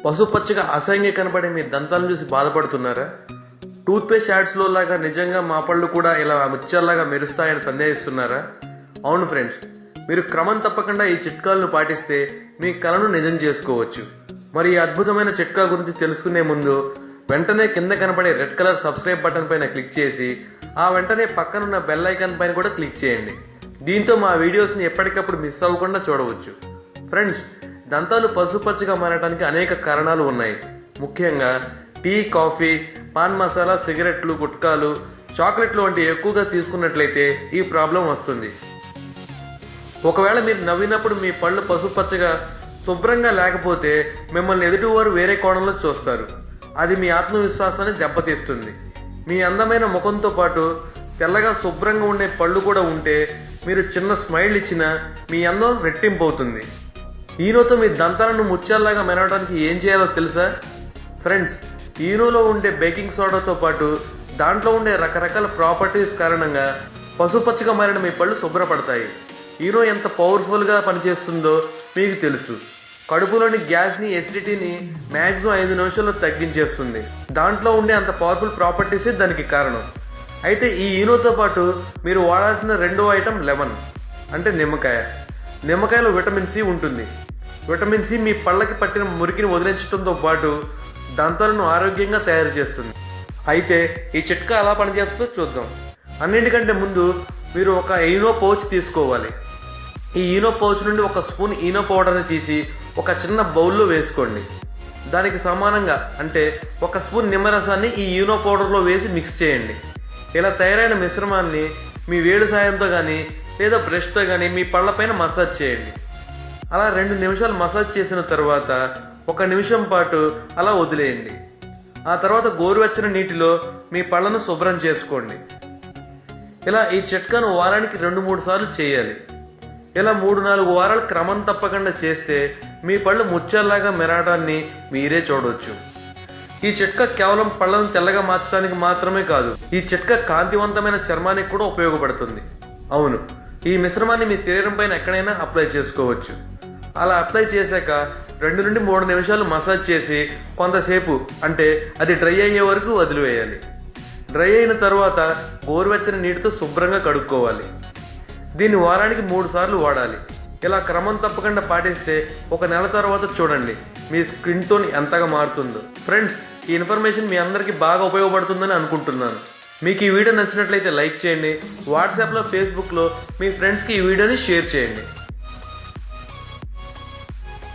పసుపచ్చగా అసహ్యంగా కనపడే మీ దంతాలను చూసి బాధపడుతున్నారా? టూత్పేస్ట్ యాడ్స్లో లాగా నిజంగా మా పళ్ళు కూడా ఇలా ముచ్చల్లాగా మెరుస్తాయని సందేహిస్తున్నారా? అవును ఫ్రెండ్స్, మీరు క్రమం తప్పకుండా ఈ చిట్కాలను పాటిస్తే మీ కలను నిజం చేసుకోవచ్చు. మరి ఈ అద్భుతమైన చిట్కా గురించి తెలుసుకునే ముందు వెంటనే కింద కనపడే రెడ్ కలర్ సబ్స్క్రైబ్ బటన్ పైన క్లిక్ చేసి ఆ వెంటనే పక్కనున్న బెల్ ఐకాన్ పైన కూడా క్లిక్ చేయండి. దీంతో మా వీడియోస్ని ఎప్పటికప్పుడు మిస్ అవ్వకుండా చూడవచ్చు. ఫ్రెండ్స్, దంతాలు పసుపచ్చగా మారడానికి అనేక కారణాలు ఉన్నాయి. ముఖ్యంగా టీ, కాఫీ, పాన్ మసాలా, సిగరెట్లు, గుట్కాలు, చాక్లెట్లు వంటి ఎక్కువగా తీసుకున్నట్లయితే ఈ ప్రాబ్లం వస్తుంది. ఒకవేళ మీరు నవ్వినప్పుడు మీ పళ్ళు పసుపచ్చగా శుభ్రంగా లేకపోతే మిమ్మల్ని ఎదుటివారు వేరే కోణంలో చూస్తారు. అది మీ ఆత్మవిశ్వాసాన్ని దెబ్బతీస్తుంది. మీ అందమైన ముఖంతో పాటు తెల్లగా శుభ్రంగా ఉండే పళ్ళు కూడా ఉంటే మీరు చిన్న స్మైల్ ఇచ్చినా మీ అందం రెట్టింపు అవుతుంది. ఈనోతో మీ దంతాలను ముత్యాల్లాగా మెరవడానికి ఏం చేయాలో తెలుసా? ఫ్రెండ్స్, ఈనోలో ఉండే బేకింగ్ సోడాతో పాటు దాంట్లో ఉండే రకరకాల ప్రాపర్టీస్ కారణంగా పసుపచ్చగా మారిన మీ పళ్ళు శుభ్రపడతాయి. ఈనో ఎంత పవర్ఫుల్గా పనిచేస్తుందో మీకు తెలుసు. కడుపులోని గ్యాస్ని, ఎసిడిటీని మ్యాక్సిమం 5 నిమిషాల్లో తగ్గించేస్తుంది. దాంట్లో ఉండే అంత పవర్ఫుల్ ప్రాపర్టీసే దానికి కారణం. అయితే ఈ ఈనోతో పాటు మీరు వాడాల్సిన రెండో ఐటెం లెమన్, అంటే నిమ్మకాయ. నిమ్మకాయలో విటమిన్ సి ఉంటుంది. విటమిన్ సి మీ పళ్ళకి పట్టిన మురికిని వదిలించడంతో పాటు దంతాలను ఆరోగ్యంగా తయారు చేస్తుంది. అయితే ఈ చిట్కా ఎలా పనిచేస్తుందో చూద్దాం. అన్నింటికంటే ముందు మీరు ఒక ఈనో పౌచ్ తీసుకోవాలి. ఈ ఈనో పౌచ్ నుండి 1 స్పూన్ ఈనో పౌడర్ని తీసి ఒక చిన్న బౌల్లో వేసుకోండి. దానికి సమానంగా అంటే 1 స్పూన్ నిమ్మరసాన్ని ఈ ఈనో పౌడర్లో వేసి మిక్స్ చేయండి. ఇలా తయారైన మిశ్రమాన్ని మీ వేడి సాయంతో కానీ లేదా బ్రష్తో కానీ మీ పళ్ళపైన మసాజ్ చేయండి. అలా 2 నిమిషాలు మసాజ్ చేసిన తర్వాత 1 నిమిషం పాటు అలా వదిలేయండి. ఆ తర్వాత గోరువెచ్చని నీటిలో మీ పళ్ళను శుభ్రం చేసుకోండి. ఇలా ఈ చిట్కాను వారానికి 2-3 సార్లు చేయాలి. ఇలా 3-4 వారాలు క్రమం తప్పకుండా చేస్తే మీ పళ్ళు ముత్యాల్లాగా మెరవడాన్ని మీరే చూడవచ్చు. ఈ చిట్కా కేవలం పళ్ళను తెల్లగా మార్చడానికి మాత్రమే కాదు, ఈ చిట్కా కాంతివంతమైన చర్మానికి కూడా ఉపయోగపడుతుంది. అవును, ఈ మిశ్రమాన్ని మీ శరీరం పైన ఎక్కడైనా అప్లై చేసుకోవచ్చు. అలా అప్లై చేశాక 2 నుండి 3 నిమిషాలు మసాజ్ చేసి కొంతసేపు అంటే అది డ్రై అయ్యే వరకు వదిలివేయాలి. డ్రై అయిన తర్వాత గోరువెచ్చని నీటితో శుభ్రంగా కడుక్కోవాలి. దీన్ని వారానికి 3 సార్లు వాడాలి. ఇలా క్రమం తప్పకుండా పాటిస్తే 1 నెల తర్వాత చూడండి మీ స్కిన్ టోన్ ఎంతగా మారుతుందో. ఫ్రెండ్స్, ఈ ఇన్ఫర్మేషన్ మీ అందరికీ బాగా ఉపయోగపడుతుందని అనుకుంటున్నాను. మీకు ఈ వీడియో నచ్చినట్లయితే లైక్ చేయండి. వాట్సాప్లో, ఫేస్బుక్లో మీ ఫ్రెండ్స్కి ఈ వీడియోని షేర్ చేయండి.